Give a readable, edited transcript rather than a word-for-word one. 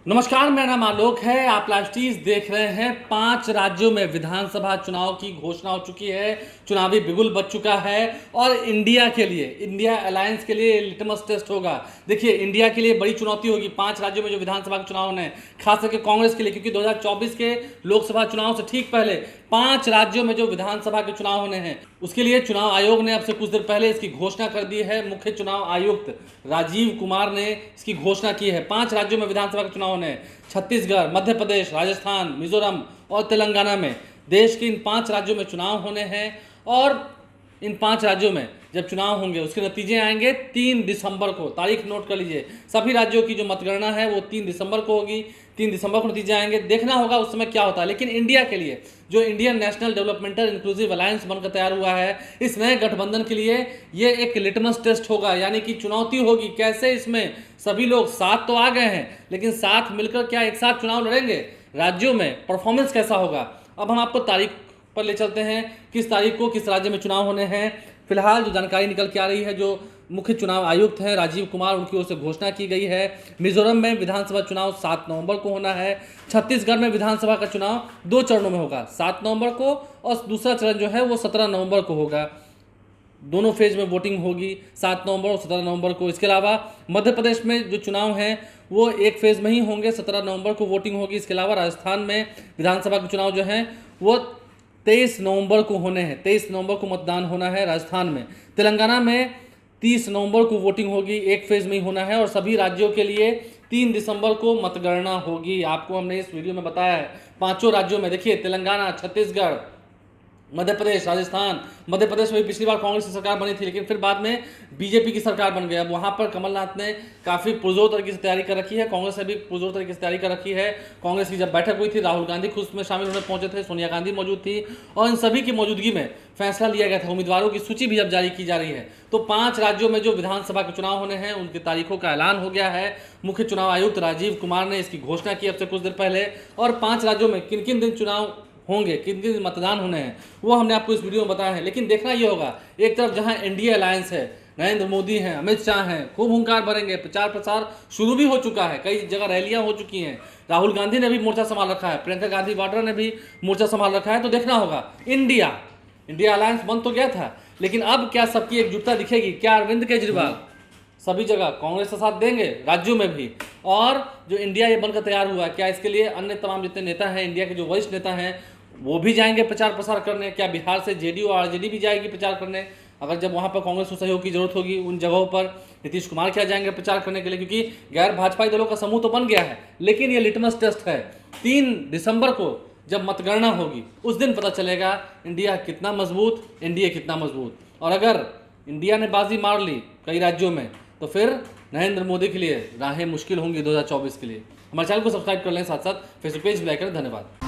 नमस्कार, मेरा नाम आलोक है। आप लाइव देख रहे हैं। 5 राज्यों में विधानसभा चुनाव की घोषणा हो चुकी है, चुनावी बिगुल बज चुका है और इंडिया के लिए, इंडिया अलायंस के लिए लिटमस टेस्ट होगा। देखिए, इंडिया के लिए बड़ी चुनौती होगी 5 राज्यों में जो विधानसभा के चुनाव होने हैं, खास करके कांग्रेस के लिए, क्योंकि 2024 के लोकसभा चुनाव से ठीक पहले 5 राज्यों में जो विधानसभा के चुनाव होने हैं, उसके लिए चुनाव आयोग ने अब से कुछ देर पहले इसकी घोषणा कर दी है। मुख्य चुनाव आयुक्त राजीव कुमार ने इसकी घोषणा की है। 5 राज्यों में विधानसभा के चुनाव होने हैं, छत्तीसगढ़, मध्य प्रदेश, राजस्थान, मिजोरम और तेलंगाना में। देश के इन 5 राज्यों में चुनाव होने हैं और इन 5 राज्यों में जब चुनाव होंगे उसके नतीजे आएंगे 3 दिसंबर को। तारीख नोट कर लीजिए। सभी राज्यों की जो मतगणना है वो 3 दिसंबर को होगी। 3 दिसंबर को नतीजे आएंगे। देखना होगा उस समय क्या होता है। लेकिन इंडिया के लिए जो Indian national developmental inclusive alliance बनकर तैयार हुआ है, इस नए गठबंधन के लिए ये एक लिटमस टेस्ट होगा, यानी कि चुनौती होगी। कैसे इसमें सभी लोग साथ तो आ गए हैं, लेकिन साथ मिलकर क्या एक साथ चुनाव लड़ेंगे, राज्यों में परफॉर्मेंस कैसा होगा। अब हम आपको तारीख पर ले चलते हैं, किस तारीख को किस राज्य में चुनाव होने हैं। फिलहाल जो जानकारी निकल के आ रही है, जो मुख्य चुनाव आयुक्त हैं राजीव कुमार, उनकी ओर से घोषणा की गई है। मिजोरम में विधानसभा चुनाव 7 नवंबर को होना है। छत्तीसगढ़ में विधानसभा का चुनाव 2 चरणों में होगा, 7 नवंबर को और दूसरा चरण जो है वो 17 नवंबर को होगा। दोनों फेज में वोटिंग होगी, 7 नवंबर और 17 नवंबर को। इसके अलावा मध्य प्रदेश में जो चुनाव हैं वो एक फेज में ही होंगे, 17 नवंबर को वोटिंग होगी। इसके अलावा राजस्थान में विधानसभा के चुनाव जो हैं वो 23 नवंबर को होने हैं। 23 नवंबर को मतदान होना है राजस्थान में। तेलंगाना में 30 नवंबर को वोटिंग होगी, एक फेज में ही होना है। और सभी राज्यों के लिए 3 दिसंबर को मतगणना होगी। आपको हमने इस वीडियो में बताया है। 5 राज्यों में देखिए, तेलंगाना, छत्तीसगढ़, मध्य प्रदेश, राजस्थान। मध्य प्रदेश में पिछली बार कांग्रेस की सरकार बनी थी, लेकिन फिर बाद में बीजेपी की सरकार बन गई। अब वहाँ पर कमलनाथ ने काफ़ी पुरजोर तरीके से तैयारी कर रखी है, कांग्रेस ने भी पुरजोर तरीके से तैयारी कर रखी है। कांग्रेस की जब बैठक हुई थी, राहुल गांधी खुद उसमें शामिल होने पहुंचे थे, सोनिया गांधी मौजूद थी और इन सभी की मौजूदगी में फैसला लिया गया था। उम्मीदवारों की सूची भी अब जारी की जा रही है। तो 5 राज्यों में जो विधानसभा के चुनाव होने हैं उनकी तारीखों का ऐलान हो गया है। मुख्य चुनाव आयुक्त राजीव कुमार ने इसकी घोषणा की अब से कुछ देर पहले। और 5 राज्यों में किन किन दिन चुनाव होंगे, किन किन मतदान होने हैं, वो हमने आपको इस वीडियो में बताया है। लेकिन देखना ये होगा, एक तरफ जहां एनडीए अलायंस है, नरेंद्र मोदी हैं, अमित शाह हैं, खूब हुंकार भरेंगे। प्रचार प्रसार शुरू भी हो चुका है, कई जगह रैलियां हो चुकी हैं। राहुल गांधी ने भी मोर्चा संभाल रखा है, प्रियंका गांधी वाड्रा ने भी मोर्चा संभाल रखा है। तो देखना होगा, इंडिया अलायंस बन तो गया था, लेकिन अब क्या सबकी एकजुटता दिखेगी? क्या अरविंद केजरीवाल सभी जगह कांग्रेस का साथ देंगे, राज्यों में भी? और जो इंडिया ये बनकर तैयार हुआ, क्या इसके लिए अन्य तमाम जितने नेता हैं, इंडिया के जो वरिष्ठ नेता हैं, वो भी जाएंगे प्रचार प्रसार करने? क्या बिहार से जेडीयू और आरजेडी भी जाएगी प्रचार करने? अगर जब वहाँ पर कांग्रेस को सहयोग की जरूरत होगी उन जगहों पर, नीतीश कुमार क्या जाएंगे प्रचार करने के लिए? क्योंकि गैर भाजपाई दलों का समूह तो बन गया है, लेकिन ये लिटमस टेस्ट है। 3 दिसंबर को जब मतगणना होगी उस दिन पता चलेगा इंडिया कितना मजबूत, एनडीए कितना मजबूत। और अगर इंडिया ने बाजी मार ली कई राज्यों में, तो फिर नरेंद्र मोदी के लिए राहें मुश्किल होंगी 2024 के लिए। हमारे चैनल को सब्सक्राइब कर लें, साथ साथ फेसबुक पेज भी लाइक करें। धन्यवाद।